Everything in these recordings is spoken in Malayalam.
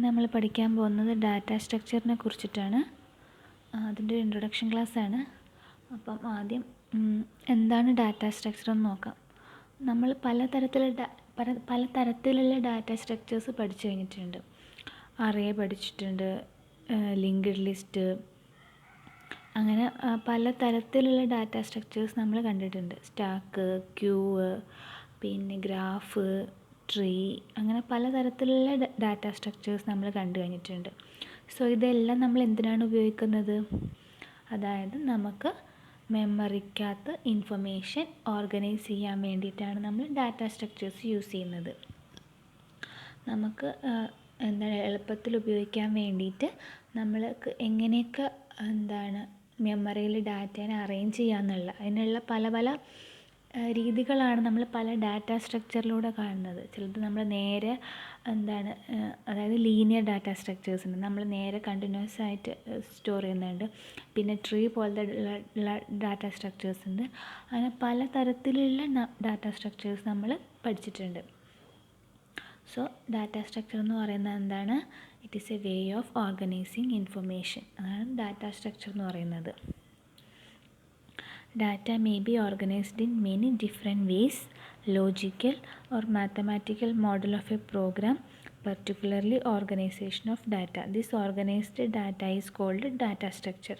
നമ്മൾ പഠിക്കാൻ പോകുന്നത് ഡാറ്റ സ്ട്രക്ചറിനെ കുറിച്ചിട്ടാണ്. അതിൻ്റെ ഒരു ഇൻട്രൊഡക്ഷൻ ക്ലാസ്സാണ്. അപ്പം ആദ്യം എന്താണ് ഡാറ്റ സ്ട്രക്ചർ എന്ന് നോക്കാം. നമ്മൾ പലതരത്തിലുള്ള ഡാറ്റ സ്ട്രക്ചേഴ്സ് പഠിച്ചു കഴിഞ്ഞിട്ടുണ്ട്. അറേ പഠിച്ചിട്ടുണ്ട്, ലിങ്ക്ഡ് ലിസ്റ്റ്, അങ്ങനെ പലതരത്തിലുള്ള ഡാറ്റ സ്ട്രക്ചേഴ്സ് നമ്മൾ കണ്ടിട്ടുണ്ട്. സ്റ്റാക്ക്, ക്യൂ, പിന്നെ ഗ്രാഫ്, ട്രീ, അങ്ങനെ പലതരത്തിലുള്ള ഡാറ്റ സ്ട്രക്ചേഴ്സ് നമ്മൾ കണ്ടു കഴിഞ്ഞിട്ടുണ്ട്. സോ ഇതെല്ലാം നമ്മൾ എന്തിനാണ് ഉപയോഗിക്കുന്നത്? അതായത് നമുക്ക് മെമ്മറിക്കകത്ത് ഇൻഫർമേഷൻ ഓർഗനൈസ് ചെയ്യാൻ വേണ്ടിയിട്ടാണ് നമ്മൾ ഡാറ്റ സ്ട്രക്ചേഴ്സ് യൂസ് ചെയ്യുന്നത്. നമുക്ക് എളുപ്പത്തിൽ ഉപയോഗിക്കാൻ വേണ്ടിയിട്ട് നമ്മൾക്ക് എങ്ങനെയൊക്കെ മെമ്മറിയിൽ ഡാറ്റേനെ അറേഞ്ച് ചെയ്യാമെന്നുള്ള അതിനുള്ള പല പല രീതികളാണ് നമ്മൾ പല ഡാറ്റ സ്ട്രക്ചറിലൂടെ കാണുന്നത്. ചിലത് നമ്മൾ നേരെ അതായത് ലീനിയർ ഡാറ്റ സ്ട്രക്ചേഴ്സ് ഉണ്ട്, നമ്മൾ നേരെ കണ്ടിന്യൂസ് ആയിട്ട് സ്റ്റോർ ചെയ്യുന്നുണ്ട്. പിന്നെ ട്രീ പോലത്തെ ഉള്ള ഡാറ്റ സ്ട്രക്ചേഴ്സ് ഉണ്ട്. അങ്ങനെ പലതരത്തിലുള്ള ഡാറ്റ സ്ട്രക്ചേഴ്സ് നമ്മൾ പഠിച്ചിട്ടുണ്ട്. സോ ഡാറ്റ സ്ട്രക്ചർ എന്ന് പറയുന്നത് എന്താണ്? It is a way of organising information. അതാണ് ഡാറ്റ സ്ട്രക്ചർ എന്ന് പറയുന്നത്. Data may be organized in many different ways. Logical or mathematical model of a program, particularly organization of data. This organized data is called data structure.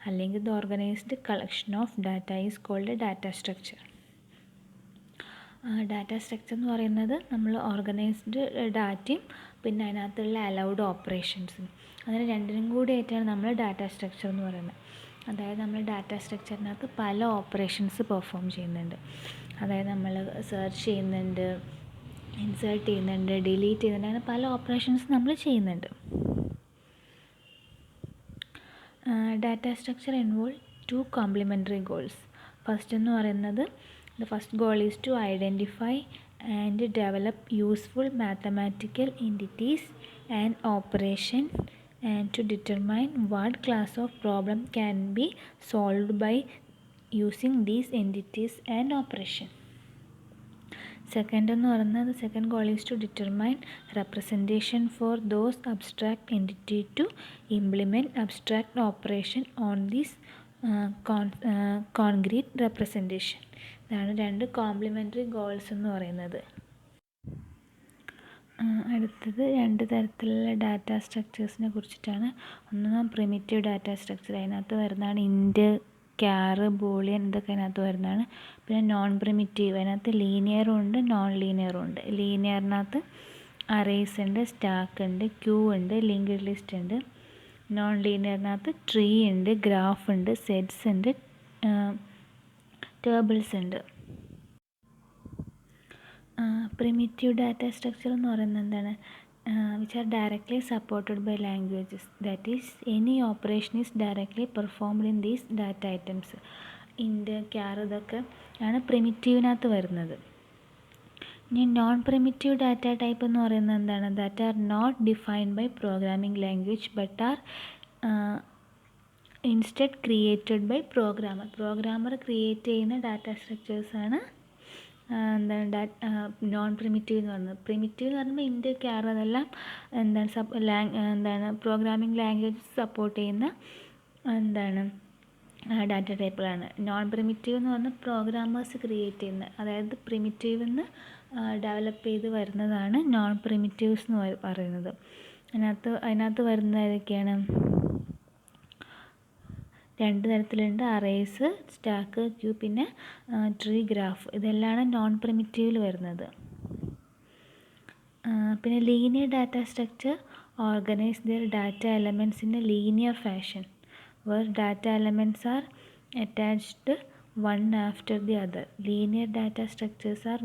അല്ലെങ്കിൽ the organized collection of data is called a data structure. Data structure എന്ന് പറയുന്നത് നമ്മൾ ഓർഗനൈസ്ഡ് ഡാറ്റയും പിന്നെ അതിനകത്തുള്ള അലൗഡ് ഓപ്പറേഷൻസും, അങ്ങനെ രണ്ടിനും കൂടി ആയിട്ടാണ് നമ്മൾ ഡാറ്റ സ്ട്രക്ചർ എന്ന് പറയുന്നത്. അതായത് നമ്മൾ ഡാറ്റ സ്ട്രക്ചറിനകത്ത് പല ഓപ്പറേഷൻസ് പെർഫോം ചെയ്യുന്നുണ്ട്. അതായത് നമ്മൾ സെർച്ച് ചെയ്യുന്നുണ്ട്, ഇൻസേർട്ട് ചെയ്യുന്നുണ്ട്, ഡിലീറ്റ് ചെയ്യുന്നുണ്ട്, അങ്ങനെ പല ഓപ്പറേഷൻസ് നമ്മൾ ചെയ്യുന്നുണ്ട്. Data structure involve 2 complementary goals. First എന്ന് പറയുന്നത് the first goal is to identify and develop useful mathematical entities and operation and to determine what class of problem can be solved by using these entities and operation. Second എന്ന് പറയുന്നത് second goal is to determine representation for those abstract entity to implement abstract operation on this concrete representation. ഇതാണ് 2 കോംപ്ലിമെൻ്ററി ഗോൾസ് എന്ന് പറയുന്നത്. അടുത്തത് 2 തരത്തിലുള്ള ഡാറ്റ സ്ട്രക്ചേഴ്സിനെ കുറിച്ചിട്ടാണ്. ഒന്ന് പ്രിമിറ്റീവ് ഡാറ്റ സ്ട്രക്ചർ, അതിനകത്ത് വരുന്നതാണ് ഇൻറ്റ്, ക്യാർ, ബൂളിയൻ, ഇതൊക്കെ അതിനകത്ത് വരുന്നതാണ്. പിന്നെ നോൺ പ്രിമിറ്റീവ്, അതിനകത്ത് ലീനിയറും ഉണ്ട് നോൺ ലീനിയറും ഉണ്ട്. ലീനിയറിനകത്ത് അറേസ് ഉണ്ട്, സ്റ്റാക്ക് ഉണ്ട്, ക്യൂ ഉണ്ട്, ലിങ്ക്ഡ് ലിസ്റ്റ് ഉണ്ട്. നോൺ ലീനിയറിനകത്ത് ട്രീ ഉണ്ട്, ഗ്രാഫ് ഉണ്ട്, സെറ്റ്സ് ഉണ്ട്, ടേബിൾസ് ഉണ്ട്. പ്രിമിറ്റീവ് ഡാറ്റ സ്ട്രക്ചർ എന്ന് പറയുന്നത് എന്താണ്? Which are directly supported by languages. That is any operation is directly performed in these data items. Int, char, ഇതൊക്കെ ആണ് പ്രിമിറ്റീവിനകത്ത് വരുന്നത്. ഇനി നോൺ പ്രിമിറ്റീവ് ഡാറ്റ ടൈപ്പ് എന്ന് പറയുന്നത് എന്താണ്? That are not defined by programming language but are instead created by programmer create ചെയ്യുന്ന ഡാറ്റ സ്ട്രക്ചേഴ്സാണ് നോൺ പ്രിമിറ്റീവ് എന്ന് പറയുന്നത്. പ്രിമിറ്റീവ് എന്ന് പറയുമ്പോൾ ഇൻറ്റ്, ക്യാർ, അതെല്ലാം പ്രോഗ്രാമിംഗ് ലാംഗ്വേജ് സപ്പോർട്ട് ചെയ്യുന്ന ഡാറ്റ ടൈപ്പുകളാണ്. നോൺ പ്രിമിറ്റീവ് എന്ന് പറഞ്ഞാൽ പ്രോഗ്രാമേഴ്സ് ക്രിയേറ്റ് ചെയ്യുന്ന, അതായത് പ്രിമിറ്റീവ് എന്ന് ഡെവലപ്പ് ചെയ്ത് വരുന്നതാണ് നോൺ പ്രിമിറ്റീവ്സ് എന്ന് പറയുന്നത്. അതിനകത്ത് വരുന്നത് ഏതൊക്കെയാണ്? 2 തരത്തിലുണ്ട്, അറേസ്, സ്റ്റാക്ക്, ക്യൂ, പിന്നെ ട്രീ, ഗ്രാഫ്. ഇതെല്ലാം നോൺ പ്രിമിറ്റീവിൽ വരുന്നത്. പിന്നെ linear data structure organise their data elements in a linear fashion where data elements are attached one after the other. Linear data structures are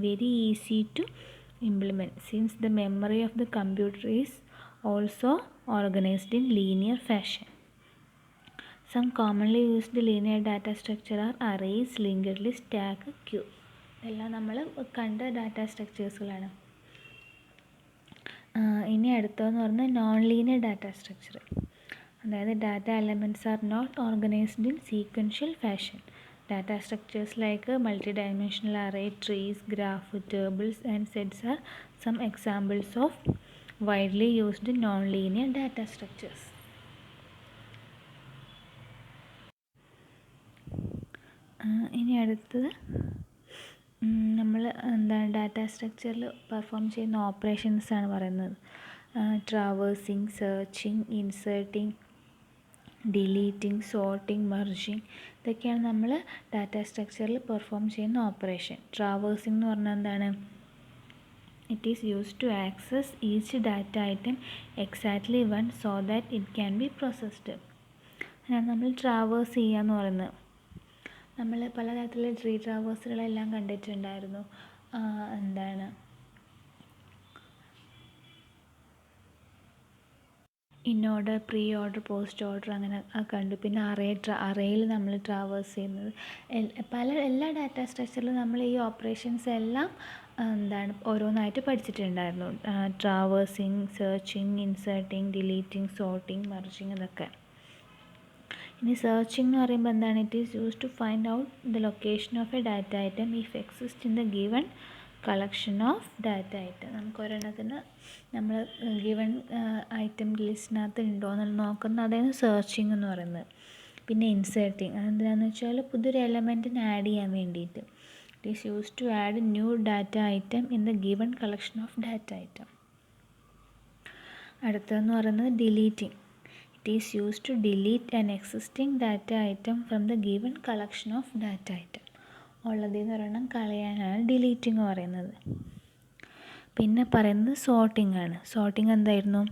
very easy to implement since the memory of the computer is also organized in linear fashion. Some commonly used linear data structure are arrays, linked list, stack, queue. ഇതെല്ലാം നമ്മൾ കണ്ട ഡാറ്റ സ്ട്രക്ചേഴ്സുകളാണ്. ഇനി അടുത്തതെന്ന് പറഞ്ഞാൽ നോൺ ലീനിയർ ഡാറ്റ സ്ട്രക്ചർ. അതായത് data elements are not organised in sequential fashion. Data structures like multi dimensional array, trees, graph, tables and sets are some examples of widely used non-linear data structures. ഇനി അടുത്തത് നമ്മൾ എന്താണ് ഡാറ്റ സ്ട്രക്ചറിൽ പെർഫോം ചെയ്യുന്ന ഓപ്പറേഷൻസാണ് പറയുന്നത്. Traversing, searching, inserting, deleting, sorting, merging, ഇതൊക്കെയാണ് നമ്മൾ ഡാറ്റ സ്ട്രക്ചറിൽ പെർഫോം ചെയ്യുന്ന ഓപ്പറേഷൻ. ട്രാവേഴ്സിങ് എന്ന് പറഞ്ഞാൽ എന്താണ്? It is used to access each data item exactly one so that it can be processed. അതാണ് നമ്മൾ ട്രാവേഴ്സ് ചെയ്യുക എന്ന് പറയുന്നത്. നമ്മൾ പലതരത്തിലുള്ള ട്രീ ട്രാവേഴ്സുകളെല്ലാം കണ്ടിട്ടുണ്ടായിരുന്നു. എന്താണ് in order, pre order, post order, അങ്ങനെ കണ്ടു. പിന്നെ അറേയിൽ നമ്മൾ ട്രാവേഴ്സ് ചെയ്യുന്നത് എല്ലാ ഡാറ്റ സ്ട്രക്ചറിലും നമ്മൾ ഈ ഓപ്പറേഷൻസ് എല്ലാം എന്താണ് ഓരോന്നായിട്ട് പഠിച്ചിട്ടുണ്ടായിരുന്നു. Traversing, searching, inserting, deleting, sorting, merging, ഇതൊക്കെ. ഇനി സെർച്ചിങ് എന്ന് പറയുമ്പോൾ എന്താണ്? It is use to find out the location of a data item if exist in the given collection of data item. നമുക്ക് ഒരെണ്ണത്തിന് നമ്മൾ ഗിവൺ ഐറ്റം ലിസ്റ്റിനകത്ത് ഉണ്ടോ എന്ന് നോക്കുന്ന അതായത് സെർച്ചിങ് എന്ന് പറയുന്നത്. പിന്നെ ഇൻസേർട്ടിങ്, അതെന്താണെന്ന് വെച്ചാൽ പുതിയൊരു എലമെൻറ്റിന് ആഡ് ചെയ്യാൻ വേണ്ടിയിട്ട്. It is use to add new data item in the given collection of data item. അടുത്തതെന്ന് പറയുന്നത് deleting. It is used to delete an existing data item from the given collection of data item. ഉള്ളതിൽ നിന്ന് ഒരെണ്ണം കളയാനാണ് ഡിലീറ്റിങ് പറയുന്നത്. പിന്നെ പറയുന്നത് സോർട്ടിംഗ് ആണ്. സോർട്ടിംഗ് എന്തായിരുന്നു?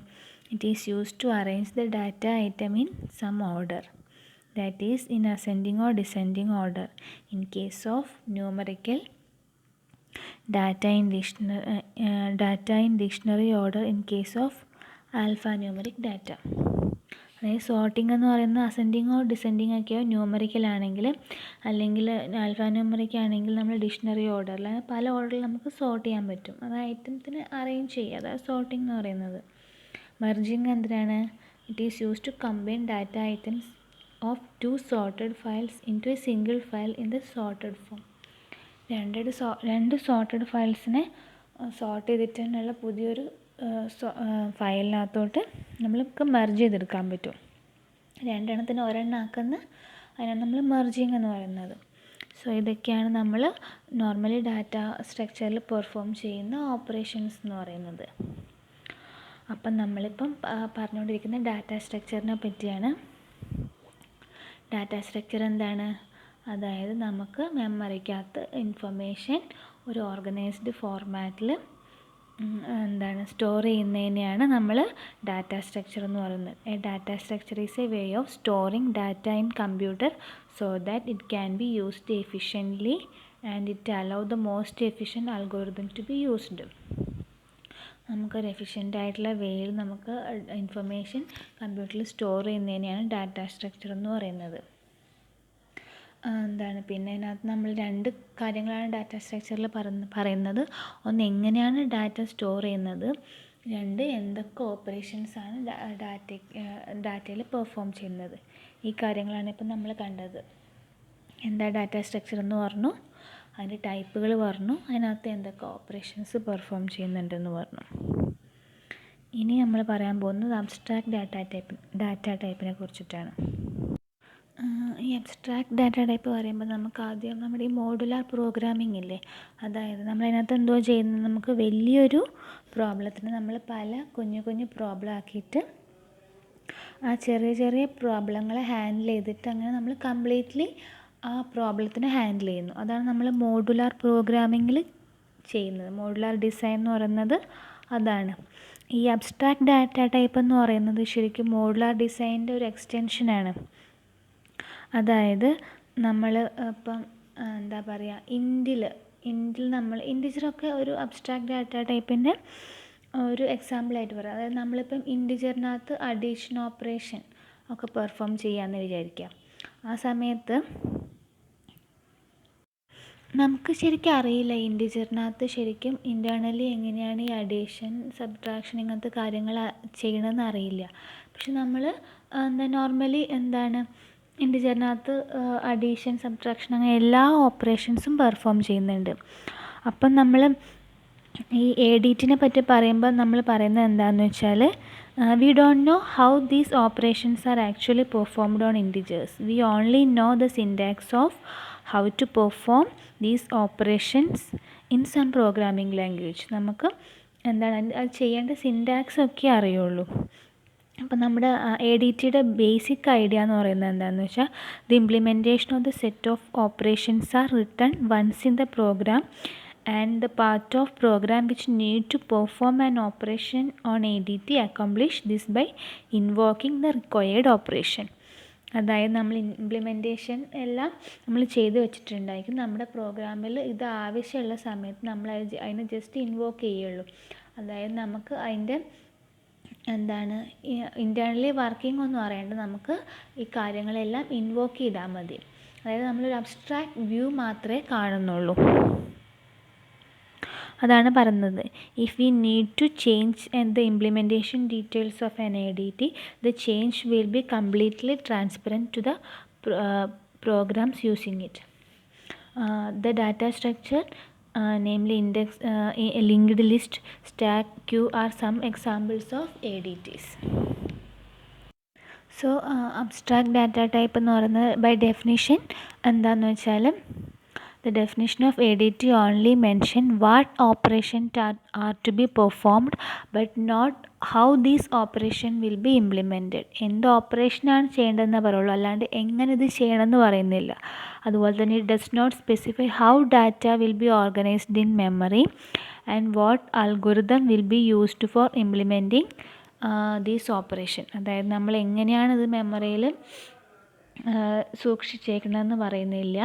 It is used to arrange the data item in some order, that is in ascending or descending order. In case of numerical data in dictionary order in case of alpha numeric data. അതായത് സോർട്ടിംഗ് എന്ന് പറയുന്നത് അസെൻഡിങ്ങോ ഡിസെൻഡിങ്ങോ ഒക്കെയോ ന്യൂമറിക്കൽ ആണെങ്കിൽ, അല്ലെങ്കിൽ ആൽഫ ന്യൂമറിക് ആണെങ്കിൽ നമ്മൾ ഡിക്ഷണറി ഓർഡറിൽ പല ഓർഡറിൽ നമുക്ക് സോർട്ട് ചെയ്യാൻ പറ്റും. അത് ഐറ്റത്തിന് അറേഞ്ച് ചെയ്യുക, അതാണ് സോർട്ടിംഗ് എന്ന് പറയുന്നത്. മെർജിങ് എന്തിനാണ്? It is use to combine data items of two sorted files into a single file in the sorted form. രണ്ട് സോർട്ടഡ് ഫയൽസിനെ സോർട്ട് ചെയ്തിട്ടുള്ള പുതിയൊരു ഫയലിനകത്തോട്ട് നമ്മൾക്ക് മെർജ് ചെയ്തെടുക്കാൻ പറ്റും. രണ്ടെണ്ണത്തിന് ഒരെണ്ണമാക്കുന്ന അതിനാണ് നമ്മൾ മെർജിങ് എന്ന് പറയുന്നത്. സോ ഇതൊക്കെയാണ് നമ്മൾ നോർമലി ഡാറ്റ സ്ട്രക്ചറിൽ പെർഫോം ചെയ്യുന്ന ഓപ്പറേഷൻസ് എന്ന് പറയുന്നത്. അപ്പം നമ്മളിപ്പം പറഞ്ഞുകൊണ്ടിരിക്കുന്ന ഡാറ്റ സ്ട്രക്ചറിനെ പറ്റിയാണ്. ഡാറ്റ സ്ട്രക്ചർ എന്താണ്? അതായത് നമുക്ക് മെമ്മറിക്കകത്ത് ഇൻഫർമേഷൻ ഒരു ഓർഗനൈസ്ഡ് ഫോർമാറ്റിൽ എന്താണ് സ്റ്റോർ ചെയ്യുന്നതിനെയാണ് നമ്മൾ ഡാറ്റ സ്ട്രക്ചർ എന്ന് പറയുന്നത്. A data structure is a way of storing data in computer so that it can be used efficiently and it allow the most efficient algorithm to be used. നമുക്കൊരു എഫിഷ്യൻ്റ് ആയിട്ടുള്ള വേയിൽ നമുക്ക് ഇൻഫർമേഷൻ കമ്പ്യൂട്ടറിൽ സ്റ്റോർ ചെയ്യുന്നതിനെയാണ് ഡാറ്റ സ്ട്രക്ചർ എന്ന് പറയുന്നത്. എന്താണ് പിന്നെ ഇതിനകത്ത് നമ്മൾ രണ്ട് കാര്യങ്ങളാണ് ഡാറ്റ സ്ട്രക്ചറിൽ പറയുന്നത്. ഒന്ന്, എങ്ങനെയാണ് ഡാറ്റ സ്റ്റോർ ചെയ്യുന്നത്. രണ്ട്, എന്തൊക്കെ ഓപ്പറേഷൻസാണ് ഡാറ്റയിൽ പെർഫോം ചെയ്യുന്നത്. ഈ കാര്യങ്ങളാണ് ഇപ്പം നമ്മൾ കണ്ടത്. എന്താ ഡാറ്റ സ്ട്രക്ചർ എന്ന് പറഞ്ഞു, അതിൻ്റെ ടൈപ്പുകൾ പറഞ്ഞു, അതിനകത്ത് എന്തൊക്കെ ഓപ്പറേഷൻസ് പെർഫോം ചെയ്യുന്നുണ്ടെന്ന് പറഞ്ഞു. ഇനി നമ്മൾ പറയാൻ പോകുന്നത് അബ്സ്ട്രാക്ട് ഡാറ്റ ടൈപ്പിനെ കുറിച്ചിട്ടാണ്. ഈ അബ്സ്ട്രാക്ട് ഡാറ്റ ടൈപ്പ് പറയുമ്പോൾ നമുക്ക് ആദ്യം നമ്മുടെ ഈ മോഡുലാർ പ്രോഗ്രാമിംഗ് ഇല്ലേ, അതായത് നമ്മളതിനകത്ത് എന്തോ ചെയ്യുന്നത്, നമുക്ക് വലിയൊരു പ്രോബ്ലത്തിന് നമ്മൾ പല കുഞ്ഞു കുഞ്ഞു പ്രോബ്ലം ആക്കിയിട്ട് ആ ചെറിയ ചെറിയ പ്രോബ്ലങ്ങളെ ഹാൻഡിൽ ചെയ്തിട്ട് അങ്ങനെ നമ്മൾ കംപ്ലീറ്റ്ലി ആ പ്രോബ്ലത്തിനെ ഹാൻഡിൽ ചെയ്യുന്നു. അതാണ് നമ്മൾ മോഡുലാർ പ്രോഗ്രാമിങ്ങിൽ ചെയ്യുന്നത്. മോഡുലാർ ഡിസൈൻ എന്ന് പറയുന്നത് അതാണ്. ഈ അബ്സ്ട്രാക്ട് ഡാറ്റ ടൈപ്പ് എന്ന് പറയുന്നത് ശരിക്കും മോഡുലാർ ഡിസൈനിൻ്റെ ഒരു എക്സ്റ്റൻഷനാണ്. അതായത് നമ്മൾ ഇപ്പം എന്താ പറയുക, ഇൻറ്റിൽ നമ്മൾ ഇൻറ്റിജറൊക്കെ ഒരു അബ്സ്ട്രാക്ട് ഡാറ്റ ടൈപ്പിൻ്റെ ഒരു എക്സാമ്പിളായിട്ട് പറയാം. അതായത് നമ്മളിപ്പം ഇൻറ്റിജറിനകത്ത് അഡീഷൻ ഓപ്പറേഷൻ ഒക്കെ പെർഫോം ചെയ്യാമെന്ന് വിചാരിക്കുക. ആ സമയത്ത് നമുക്ക് ശരിക്കും അറിയില്ല ഇൻറ്റിജറിനകത്ത് ശരിക്കും ഇൻറ്റേർണലി എങ്ങനെയാണ് ഈ അഡീഷൻ, സബ്ട്രാക്ഷൻ ഇങ്ങനത്തെ കാര്യങ്ങൾ ചെയ്യണമെന്ന് അറിയില്ല. പക്ഷെ നമ്മൾ നോർമലി എന്താണ് ഇൻറ്റിജറിനകത്ത് അഡീഷൻ, സബ്ട്രാക്ഷൻ അങ്ങനെ എല്ലാ ഓപ്പറേഷൻസും പെർഫോം ചെയ്യുന്നുണ്ട്. അപ്പം നമ്മൾ ഈ ADTനെ പറ്റി പറയുമ്പോൾ നമ്മൾ പറയുന്നത് എന്താണെന്ന് വെച്ചാൽ we don't know how these operations are actually performed on integers. We only know the syntax of how to perform these operations in some programming language. നമുക്ക് എന്താണ് അത് ചെയ്യേണ്ട സിൻറ്റാക്സ് ഒക്കെ അറിയുള്ളൂ. അപ്പോൾ നമ്മുടെ ADTയുടെ ബേസിക് ഐഡിയ എന്ന് പറയുന്നത് എന്താണെന്ന് വെച്ചാൽ the implementation of the set of operations are written once in the program and the part of program which need to perform an operation on ADT accomplish this by invoking the required operation. അതായത് നമ്മൾ ഇംപ്ലിമെൻറ്റേഷൻ എല്ലാം നമ്മൾ ചെയ്ത് വെച്ചിട്ടുണ്ടായിരിക്കും. നമ്മുടെ പ്രോഗ്രാമിൽ ഇത് ആവശ്യമുള്ള സമയത്ത് നമ്മൾ അതിനെ ജസ്റ്റ് ഇൻവോക്ക് ചെയ്യുള്ളൂ. അതായത് നമുക്ക് അതിൻ്റെ എന്താണ് ഇൻറ്റേർണലി വർക്കിംഗ് ഒന്നും അറിയേണ്ട, നമുക്ക് ഈ കാര്യങ്ങളെല്ലാം ഇൻവോക്ക് ചെയ്താൽ മതി. അതായത് നമ്മളൊരു അബ്സ്ട്രാക്റ്റ് വ്യൂ മാത്രമേ കാണുന്നുള്ളൂ. അതാണ് പറയുന്നത്. If we need to change the implementation details of an ADT, the change will be completely transparent to the programs using it. The data structure, namely index, linked list, stack, queue are some examples of ADTs. So abstract data type എന്ന് പറയുന്നത് ബൈ ഡെഫിനിഷൻ എന്താണെന്ന് വെച്ചാൽ the definition of ADT only mention what operations are to be performed but not how these operation will be implemented. എന്ത് ഓപ്പറേഷനാണ് ചെയ്യേണ്ടതെന്ന് പറയുള്ളൂ, അല്ലാണ്ട് എങ്ങനെ ഇത് ചെയ്യണമെന്ന് പറയുന്നില്ല. അതുപോലെ തന്നെ it does not specify how data will be organized in memory and what algorithm will be used for implementing these operation. അതായത് നമ്മൾ എങ്ങനെയാണ് ഇത് മെമ്മറിയിൽ സൂക്ഷിച്ചേക്കണമെന്ന് പറയുന്നില്ല.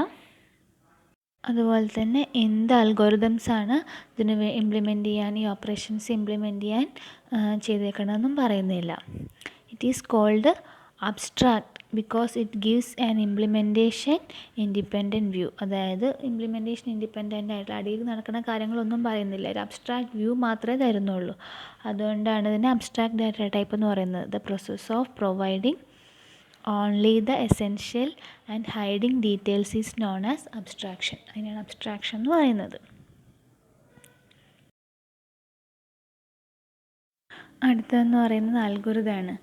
അതുപോലെ തന്നെ എന്ത് അൽഗോരിതംസാണ് ഇതിന് ഇംപ്ലിമെൻ്റ് ചെയ്യാൻ, ഈ ഓപ്പറേഷൻസ് ഇംപ്ലിമെൻ്റ് ചെയ്യാൻ ചെയ്തേക്കണമെന്നും പറയുന്നില്ല. It is called abstract because it gives an implementation independent view. അതായത് ഇംപ്ലിമെൻറ്റേഷൻ ഇൻഡിപെൻഡൻ്റ് ആയിട്ട് അടിയിൽ നടക്കുന്ന കാര്യങ്ങളൊന്നും പറയുന്നില്ല, ഒരു അബ്സ്ട്രാക്ട് വ്യൂ മാത്രമേ തരുന്നുള്ളൂ. അതുകൊണ്ടാണ് ഇതിനെ അബ്സ്ട്രാക്ട് ഡാറ്റ ടൈപ്പ് എന്ന് പറയുന്നത്. The process of providing only the essential and hiding details is known as abstraction. അതിനാണ് അബ്സ്ട്രാക്ഷൻ എന്ന് പറയുന്നത്. അടുത്തതെന്ന് പറയുന്നത് അൽഗോരിതമാണ്.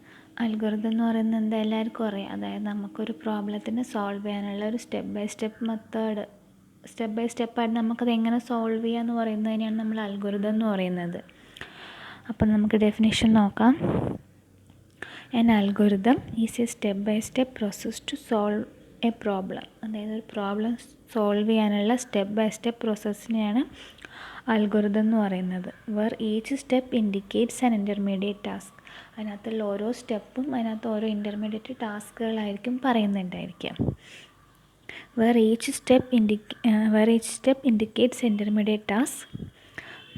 അൽഗോരിതം എന്ന് പറയുന്നത് എന്താ എല്ലാവർക്കും അറിയാം. അതായത് നമുക്കൊരു പ്രോബ്ലത്തിന് സോൾവ് ചെയ്യാനുള്ള ഒരു step by step method, step by സ്റ്റെപ്പായിട്ട് നമുക്കത് എങ്ങനെ സോൾവ് ചെയ്യുക എന്ന് പറയുന്നതിനാണ് നമ്മൾ അൽഗോരിതം എന്ന് പറയുന്നത്. അപ്പം നമുക്ക് ഡെഫിനിഷൻ നോക്കാം. An algorithm is a step-by-step process to solve a problem. അതായത് ഒരു പ്രോബ്ലം സോൾവ് ചെയ്യാനുള്ള സ്റ്റെപ്പ് ബൈ സ്റ്റെപ്പ് പ്രോസസ്സിനെയാണ് അൽഗോരിതം എന്ന് പറയുന്നത്. Where each step indicates an intermediate task. അതിനകത്തുള്ള ഓരോ സ്റ്റെപ്പും അതിനകത്ത് ഓരോ ഇൻ്റർമീഡിയറ്റ് ടാസ്കുകളായിരിക്കും പറയുന്നുണ്ടായിരിക്കുക. Where each step indicates intermediate task.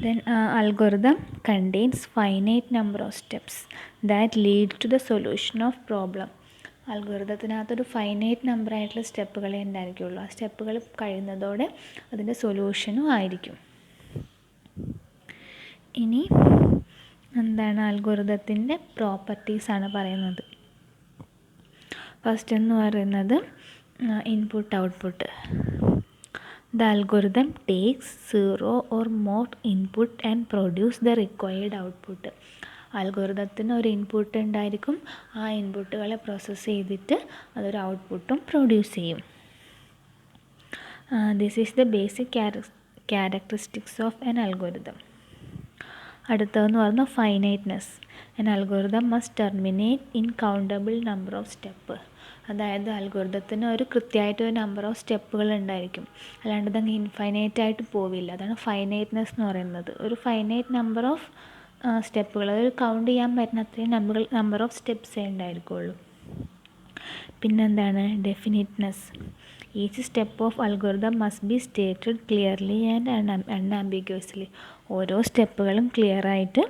Then algorithm contains finite number of steps that lead to the solution of problem. അൽഗോരിതത്തിനകത്തൊരു ഫൈനൈറ്റ് നമ്പർ ആയിട്ടുള്ള സ്റ്റെപ്പുകളെ ഉണ്ടായിരിക്കുള്ളൂ. ആ സ്റ്റെപ്പുകൾ കഴിയുന്നതോടെ അതിൻ്റെ സൊല്യൂഷനും ആയിരിക്കും. ഇനി എന്താണ് അൽഗോരിതത്തിൻ്റെ പ്രോപ്പർട്ടീസാണ് പറയുന്നത്. ഫസ്റ്റ് എന്ന് പറയുന്നത് input output. The algorithm takes 0 or more input and produce the required output. അൽഗോരിതത്തിന് ഒരു ഇൻപുട്ട് ഉണ്ടായിരിക്കും, ആ ഇൻപുട്ടുകളെ പ്രോസസ്സ് ചെയ്തിട്ട് അതൊരു ഔട്ട്പുട്ടും പ്രൊഡ്യൂസ് ചെയ്യും. This is the basic characteristics of an algorithm. അടുത്തതെന്ന് പറഞ്ഞാൽ finiteness. An algorithm must terminate in countable number of step. അതായത് അൽഗോരിതത്തിന് ഒരു കൃത്യമായിട്ട് ഒരു നമ്പർ ഓഫ് സ്റ്റെപ്പുകൾ ഉണ്ടായിരിക്കും, അല്ലാണ്ട് ഇതങ്ങ് ഇൻഫൈനൈറ്റ് ആയിട്ട് പോവില്ല. അതാണ് ഫൈനൈറ്റ്നെസ് എന്ന് പറയുന്നത്. ഒരു ഫൈനൈറ്റ് നമ്പർ ഓഫ് സ്റ്റെപ്പുകൾ, അതൊരു കൗണ്ട് ചെയ്യാൻ പറ്റുന്ന അത്രയും നമ്പർ ഓഫ് സ്റ്റെപ്സേ ഉണ്ടായിരിക്കുള്ളൂ. പിന്നെന്താണ് definiteness. Each step of algorithm must be stated clearly and unambiguously. ഓരോ സ്റ്റെപ്പുകളും ക്ലിയറായിട്ട്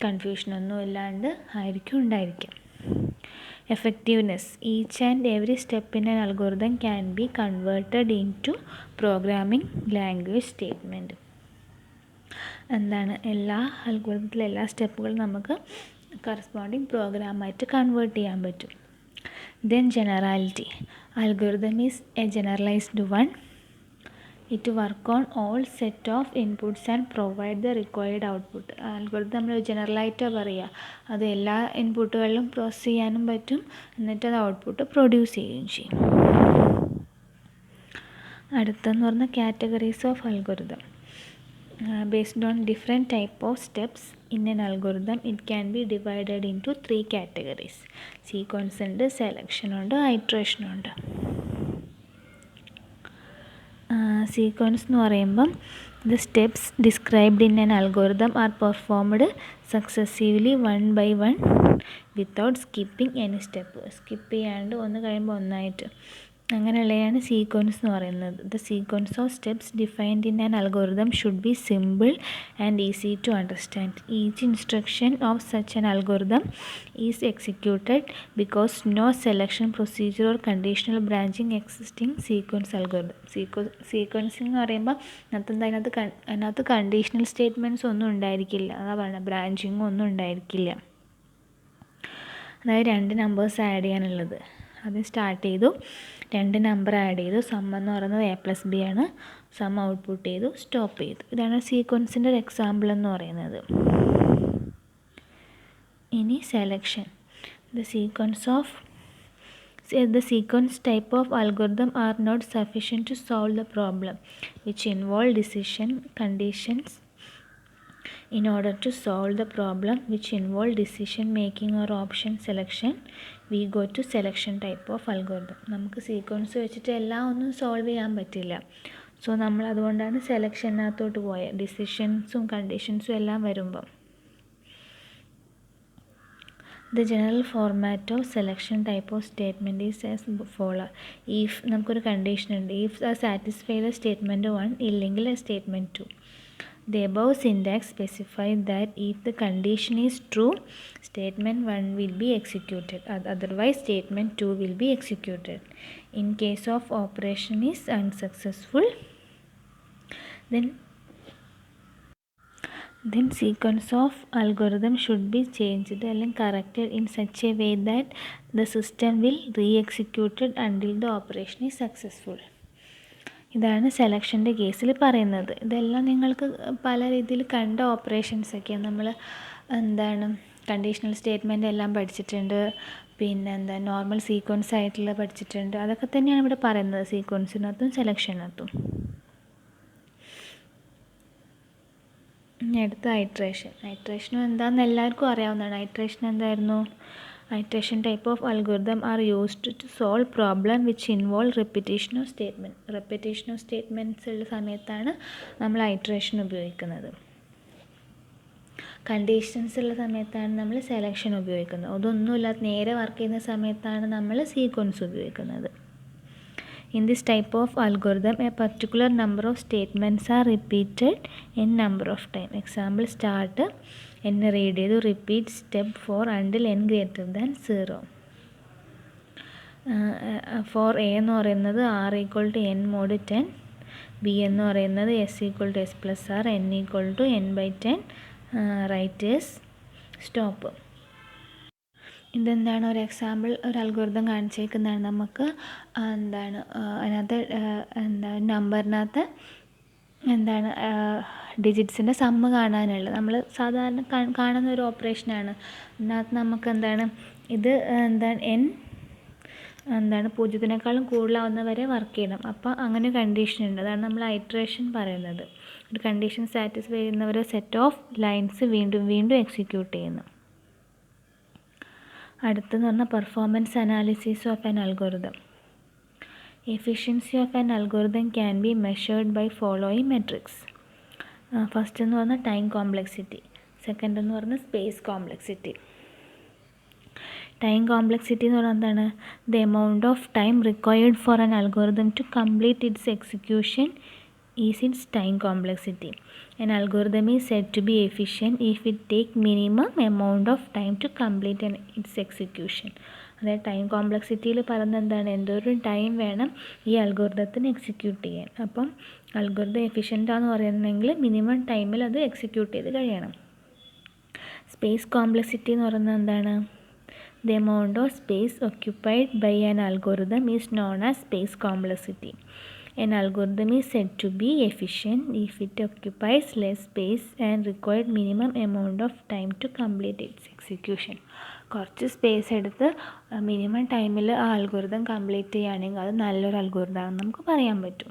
കൺഫ്യൂഷനൊന്നും ഇല്ലാണ്ട് ആയിരിക്കും ഉണ്ടായിരിക്കും. Effectiveness. Each and every step in an algorithm can be converted into programming language statement. എന്താണ് എല്ലാ അൽഗോരിതത്തിലെ എല്ലാ സ്റ്റെപ്പുകളും നമുക്ക് കറസ്പോണ്ടിങ് പ്രോഗ്രാമായിട്ട് കൺവേർട്ട് ചെയ്യാൻ പറ്റും. Then generality. Algorithm is a generalised one. It work on all set of inputs and provide the required output. Algorithm നമ്മൾ ജനറലായിട്ടാണ് പറയുക, അത് എല്ലാ ഇൻപുട്ടുകളിലും പ്രോസസ്സ് ചെയ്യാനും പറ്റും, എന്നിട്ട് അത് ഔട്ട്പുട്ട് പ്രൊഡ്യൂസ് ചെയ്യുകയും ചെയ്യും. അടുത്തെന്ന് പറഞ്ഞാൽ categories of algorithm. Based on different type of steps in an algorithm, it can be divided into 3 categories. Sequence ഉണ്ട്, selection ഉണ്ട്, iteration ഉണ്ട്. Sequence എന്ന് പറയുമ്പം the steps described in an algorithm are performed successively one by one without skipping any step. Skip ചെയ്യാണ്ട് ഒന്ന് കഴിയുമ്പോൾ ഒന്നായിട്ട് അങ്ങനെയുള്ളതാണ് സീക്വൻസ് എന്ന് പറയുന്നത്. The sequence of steps defined in an algorithm should be simple and easy to understand. Each instruction of such an algorithm is executed because no selection procedure or conditional branching existing sequence algorithm. Sequencing എന്ന് പറയുമ്പോൾ അതിനകത്ത് കണ്ടീഷണൽ സ്റ്റേറ്റ്മെൻറ്റ്സ് ഒന്നും ഉണ്ടായിരിക്കില്ല, അതാ പറയുന്നത്, ബ്രാഞ്ചിങ്ങും ഒന്നും ഉണ്ടായിരിക്കില്ല. അതായത് 2 നമ്പേഴ്സ് ആഡ് ചെയ്യാനുള്ളത്. ആദ്യം സ്റ്റാർട്ട് ചെയ്തു, 2 നമ്പർ ആഡ് ചെയ്തു, സം എന്ന് പറയുന്നത് A+B ആണ്, സം ഔട്ട്പുട്ട് ചെയ്തു, സ്റ്റോപ്പ് ചെയ്തു. ഇതാണ് സീക്വൻസിൻ്റെ ഒരു എക്സാമ്പിൾ എന്ന് പറയുന്നത്. ഇനി selection. The sequence type of algorithm are not sufficient to solve the problem which involve decision conditions. In order to solve the problem which involve decision making or option selection, we go to selection type of algorithm. നമുക്ക് സീക്വൻസ് വെച്ചിട്ട് എല്ലാം ഒന്നും സോൾവ് ചെയ്യാൻ പറ്റില്ല. സോ നമ്മൾ അതുകൊണ്ടാണ് സെലക്ഷനകത്തോട്ട് പോയത്, ഡിസിഷൻസും കണ്ടീഷൻസും എല്ലാം വരുമ്പം. The general format of selection type of statement is as follow. If നമുക്കൊരു കണ്ടീഷൻ ഉണ്ട്, if satisfy the statement 1, ഇല്ലെങ്കിൽ statement 2. The above syntax specifies that if the condition is true, statement 1 will be executed. Otherwise, statement 2 will be executed. In case of operation is unsuccessful, then sequence of algorithm should be changed and corrected in such a way that the system will re-executed until the operation is successful. ഇതാണ് സെലക്ഷൻ്റെ കേസിൽ പറയുന്നത്. ഇതെല്ലാം നിങ്ങൾക്ക് പല രീതിയിൽ കണ്ട ഓപ്പറേഷൻസൊക്കെയാണ്. നമ്മൾ കണ്ടീഷണൽ സ്റ്റേറ്റ്മെൻ്റ് എല്ലാം പഠിച്ചിട്ടുണ്ട്, പിന്നെ നോർമൽ സീക്വൻസ് ആയിട്ടുള്ള പഠിച്ചിട്ടുണ്ട്. അതൊക്കെ തന്നെയാണ് ഇവിടെ പറയുന്നത് സീക്വൻസിനകത്തും സെലക്ഷനകത്തും. അടുത്ത ഐട്രേഷനും എന്താണെന്ന് എല്ലാവർക്കും അറിയാവുന്നതാണ്. ഐട്രേഷൻ എന്തായിരുന്നു? iteration type of algorithm are used to solve problem which involve repetition of statements ഉള്ള സമയത്താണ് നമ്മൾ iteration ഉപയോഗിക്കുന്നത്. കണ്ടീഷൻസ് ഉള്ള സമയത്താണ് നമ്മൾ സെലക്ഷൻ ഉപയോഗിക്കുന്നത്. അതൊന്നുമില്ലാത്ത നേരെ വർക്ക് ചെയ്യുന്ന സമയത്താണ് നമ്മൾ സീക്വൻസ് ഉപയോഗിക്കുന്നത്. In this type of algorithm, a particular number of statements are repeated n number of time. Example, start n read ചെയ്തു, repeat step 4 until n greater than 0. For a എന്ന് പറയുന്നത് r equal to n mod 10, b എന്ന് പറയുന്നത് s equal to s plus r, n equal to n by 10, right is stop. ഇതെന്താണ്? ഒരു എക്സാമ്പിൾ, ഒരു അൽഗോരിതം കാണിച്ചേക്കുന്നതാണ്. നമുക്ക് അതിനകത്ത് നമ്പറിനകത്ത് ഡിജിറ്റ്സിൻ്റെ സമ്മ് കാണാനുള്ളത്. നമ്മൾ സാധാരണ കാണുന്ന ഒരു ഓപ്പറേഷനാണ്. അതിനകത്ത് നമുക്ക് ഇത് പൂജ്യത്തിനേക്കാളും കൂടുതലാവുന്നവരെ വർക്ക് ചെയ്യണം. അപ്പോൾ അങ്ങനെ കണ്ടീഷൻ ഉണ്ട്. അതാണ് നമ്മൾ ഐട്രേഷൻ പറയുന്നത്. ഒരു കണ്ടീഷൻ സാറ്റിസ്ഫൈ ചെയ്യുന്നവരെ സെറ്റ് ഓഫ് ലൈൻസ് വീണ്ടും എക്സിക്യൂട്ട് ചെയ്യുന്നു. അടുത്തെന്ന് പറഞ്ഞാൽ performance analysis of an algorithm. Efficiency of an algorithm can be measured by following metrics. First എന്ന് പറഞ്ഞാൽ ടൈം കോംപ്ലക്സിറ്റി, സെക്കൻഡ് എന്ന് പറഞ്ഞാൽ സ്പേസ് കോംപ്ലക്സിറ്റി. ടൈം കോംപ്ലക്സിറ്റി എന്ന് പറഞ്ഞാൽ എന്താണ്? The amount of time required for an algorithm to complete its execution is its time complexity. An algorithm is said to be efficient if it take minimum amount of time to complete its execution. അതായത് ടൈം കോംപ്ലക്സിറ്റിയിൽ പറയുന്നത് എന്താണ്? എന്തോരം ടൈം വേണം ഈ അൽഗോരിതത്തിന് എക്സിക്യൂട്ട് ചെയ്യാൻ. അപ്പം അൽഗോരിതം എഫിഷ്യൻ്റാന്ന് പറയുന്നെങ്കിൽ മിനിമം ടൈമിൽ അത് എക്സിക്യൂട്ട് ചെയ്ത് കഴിയണം. സ്പേസ് കോംപ്ലക്സിറ്റി എന്ന് പറയുന്നത് എന്താണ്? The amount of space occupied by an algorithm is known as space complexity. An algorithm is said to be efficient if it occupies less space and required minimum amount of time to complete its execution. കുറച്ച് സ്പേസ് എടുത്ത് മിനിമം ടൈമിൽ ആ അൽഗോരിതം കംപ്ലീറ്റ് ചെയ്യുകയാണെങ്കിൽ അത് നല്ലൊരു അൽഗോരിതം ആണെന്ന് നമുക്ക് പറയാൻ പറ്റും.